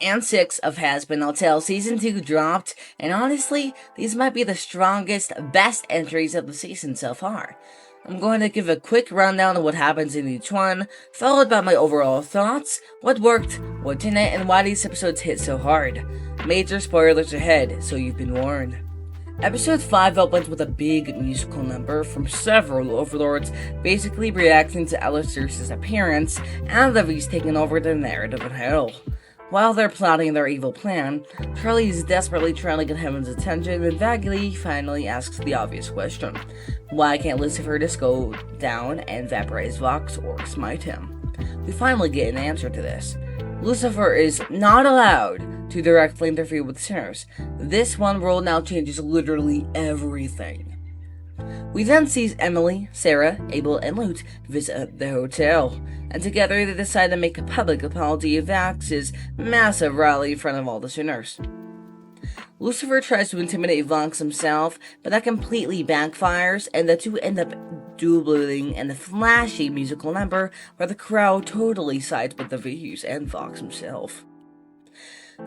and 6 of Hazbin Hotel Season 2 dropped, and honestly, these might be the strongest, best entries of the season so far. I'm going to give a quick rundown of what happens in each one, followed by my overall thoughts, what worked, what didn't, and why these episodes hit so hard. Major spoilers ahead, so you've been warned. Episode 5 opens with a big musical number from several overlords basically reacting to Alastor's appearance and the V's taking over the narrative in hell. While they're plotting their evil plan, Charlie is desperately trying to get Heaven's attention when vaguely finally asks the obvious question. Why can't Lucifer just go down and vaporize Vox or smite him? We finally get an answer to this. Lucifer is not allowed to directly interfere with sinners. This one rule now changes literally everything. We then see Emily, Sarah, Abel, and Lute visit the hotel, and together they decide to make a public apology of Vax's massive rally in front of all the sinners. Lucifer tries to intimidate Vox himself, but that completely backfires, and the two end up dueling in a flashy musical number where the crowd totally sides with the V's and Vox himself.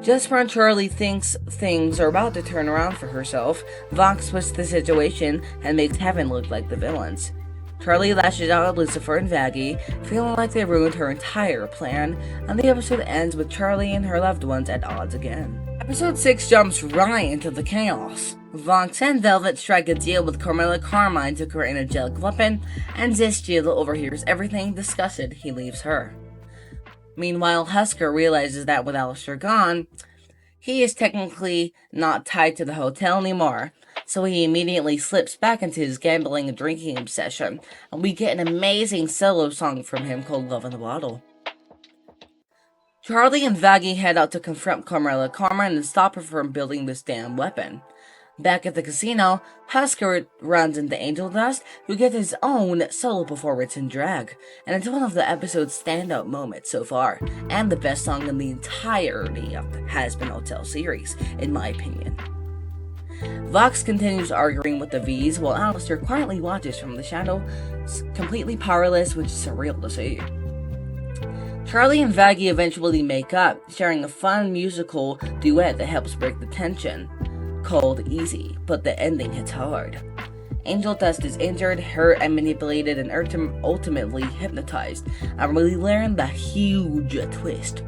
Just when Charlie thinks things are about to turn around for herself, Vox twists the situation and makes Heaven look like the villains. Charlie lashes out at Lucifer and Vaggie, feeling like they ruined her entire plan, and the episode ends with Charlie and her loved ones at odds again. Episode 6 jumps right into the chaos. Vox and Velvet strike a deal with Carmilla Carmine to create an angelic weapon, and Zestiel overhears everything discussed. He leaves her. Meanwhile, Husker realizes that with Alastor gone, he is technically not tied to the hotel anymore, so he immediately slips back into his gambling and drinking obsession, and we get an amazing solo song from him called Love in the Bottle. Charlie and Vaggie head out to confront Carmilla Carmine and stop her from building this damn weapon. Back at the casino, Husker runs into Angel Dust, who gets his own solo performance in drag, and it's one of the episode's standout moments so far, and the best song in the entirety of the Hazbin Hotel series, in my opinion. Vox continues arguing with the V's, while Alastor quietly watches from the shadow, completely powerless, which is surreal to see. Charlie and Vaggie eventually make up, sharing a fun musical duet that helps break the tension, called Easy, but the ending hits hard. Angel Dust is injured, hurt, and manipulated, and ultimately hypnotized, and we learn the huge twist.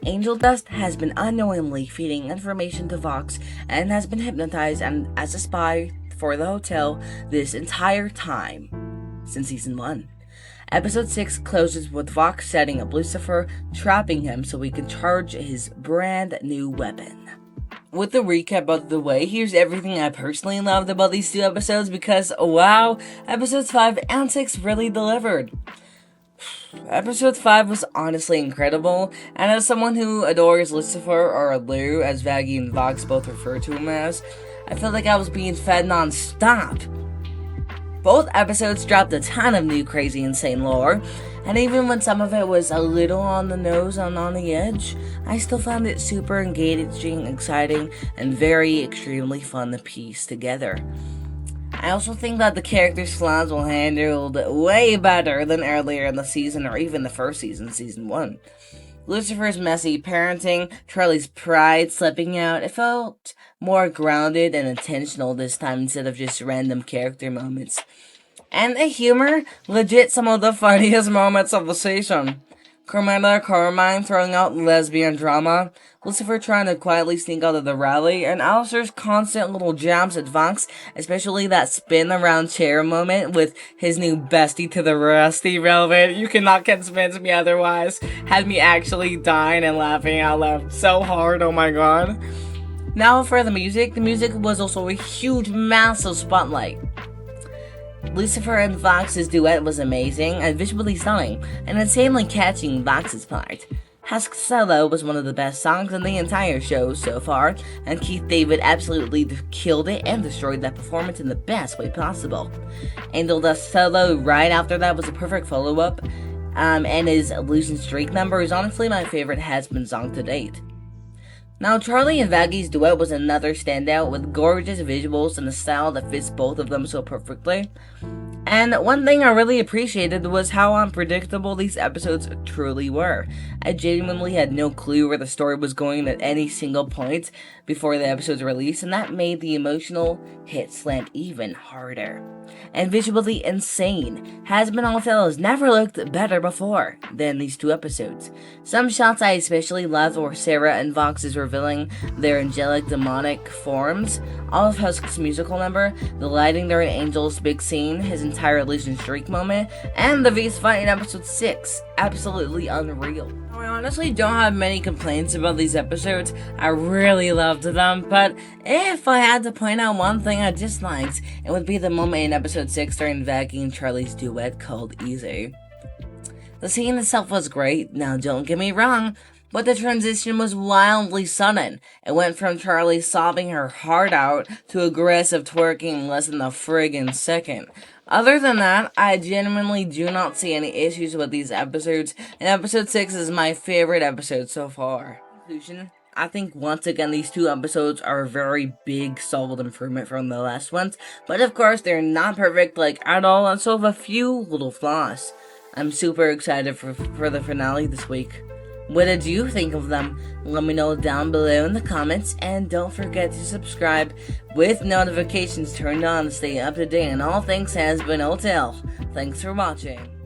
Angel Dust has been unknowingly feeding information to Vox and has been hypnotized and as a spy for the hotel this entire time since season 1. Episode 6 closes with Vox setting up Lucifer, trapping him so he can charge his brand new weapon. With the recap out of the way, here's everything I personally loved about these two episodes because, wow, episodes 5 and 6 really delivered. Episode 5 was honestly incredible, and as someone who adores Lucifer, or Lou, as Vaggie and Vox both refer to him as, I felt like I was being fed non-stop. Both episodes dropped a ton of new crazy insane lore, and even when some of it was a little on the nose and on the edge, I still found it super engaging, exciting, and very extremely fun to piece together. I also think that the characters' flaws were handled way better than earlier in the season or even the first season, season 1. Lucifer's messy parenting, Charlie's pride slipping out, it felt more grounded and intentional this time instead of just random character moments. And the humor, legit some of the funniest moments of the season. Carmilla Carmine throwing out lesbian drama, Lucifer trying to quietly sneak out of the rally, and Alastor's constant little jabs at Vox, especially that spin around chair moment with his new bestie to the rusty Velvet. You cannot convince me otherwise. Had me actually dying and laughing out loud so hard, oh my god. Now for the music was also a huge, massive spotlight. Lucifer and Vox's duet was amazing and visually stunning, and insanely catching Vox's part. Husk's solo was one of the best songs in the entire show so far, and Keith David absolutely killed it and destroyed that performance in the best way possible. Angel Dust's solo right after that was a perfect follow-up, and his Losing Streak number is honestly my favorite Hazbin song to date. Now, Charlie and Vaggie's duet was another standout with gorgeous visuals and a style that fits both of them so perfectly. And one thing I really appreciated was how unpredictable these episodes truly were. I genuinely had no clue where the story was going at any single point before the episode's release, and that made the emotional hit slant even harder. And visually insane. Hazbin Hotel has never looked better before than these two episodes. Some shots I especially loved were Sarah and Vox's revealing their angelic demonic forms, all of Husk's musical number, the lighting during Angel's big scene, his entire illusion streak moment, and the V's fight in episode 6. Absolutely unreal. I honestly don't have many complaints about these episodes. I really loved them, but if I had to point out one thing I disliked, it would be the moment in episode 6 during Vaggie and Charlie's duet called Easy. The scene itself was great, now don't get me wrong, but the transition was wildly sudden. It went from Charlie sobbing her heart out to aggressive twerking in less than a friggin' second. Other than that, I genuinely do not see any issues with these episodes, and episode 6 is my favorite episode so far. In conclusion, I think once again these two episodes are a very big, solid improvement from the last ones, but of course they're not perfect at all, and so have a few little flaws. I'm super excited for the finale this week. What did you think of them? Let me know down below in the comments, and don't forget to subscribe with notifications turned on to stay up to date on all things Hazbin Hotel. Thanks for watching.